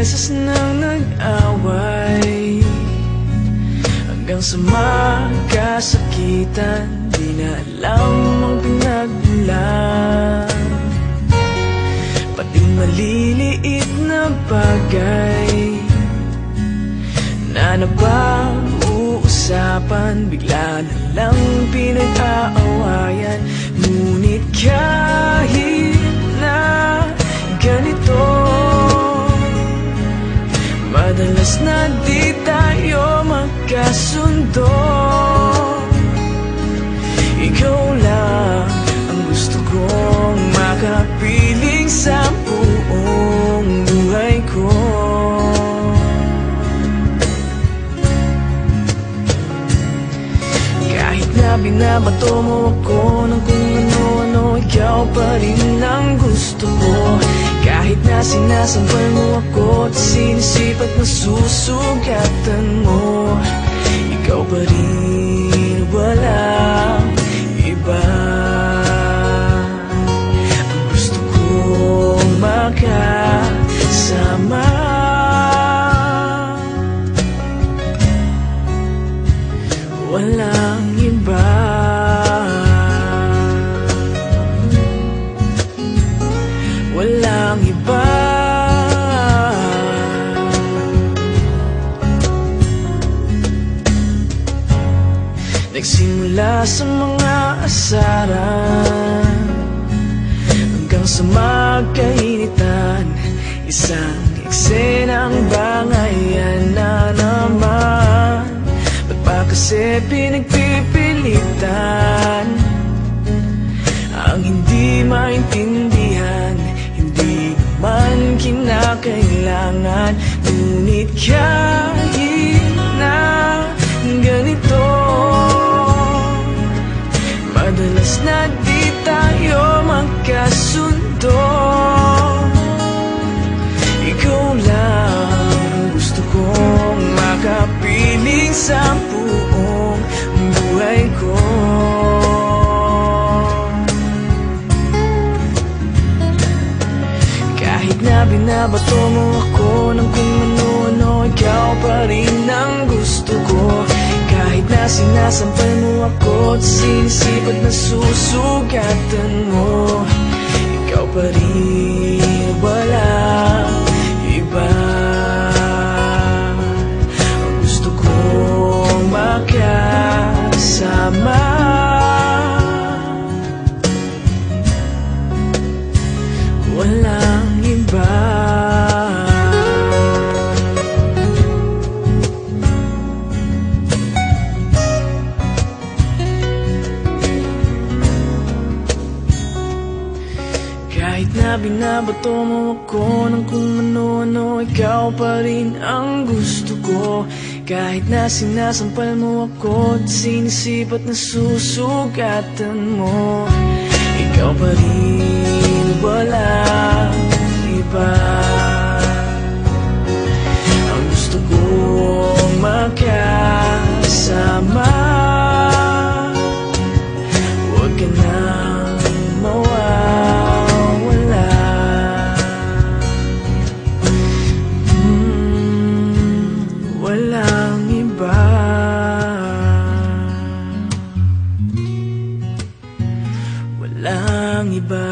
beses nang nag-away, hanggang sa magkasakitan, di na alam ang pinagmulan. Pati maliliit na bagay na napag-uusapan, bigla na lang pinag-aawayan. Ngunit kahit na ganito, madalas na di tayo magkasundo. Ikaw lang ang gusto kong makapiling sa buong buhay ko. Kahit na binabato mo ako ng kung ano-ano, ikaw pa rin ang gusto ko. Kahit na sinasampal mo ako at sinisipat na susugatan mo, ikaw pa rin, walang iba. Ang gusto kong makasama, walang iba. Walang iba. Nagsimula sa mga asaran hanggang sa magkainitan, isang eksenang bangayan na naman. Ba't ba kasi pinagpipilitan ang hindi maintindihan? Hindi naman kinakailangan. Ngunit kahit na ganito, madalas na di tayo magkasundo. Ikaw lang ang gusto kong makapiling sa buong buhay ko. Kahit na binabato mo ako ng kung ano-ano, ikaw pa rin ang gusto ko. Kahit na sinasampal mo ako at sinisipat na susugatan mo, ikaw pa rin, walang iba. Ang gusto kong makasama, walang iba. Kahit na binabato mo ako ng kung ano-ano, ikaw pa rin ang gusto ko. Kahit na sinasampal mo ako at sinisipat na susugatan mo, ikaw pa rin, walang iba. Ang gusto kong makasama, huwag ka nang mawawala. Walang iba. Walang iba.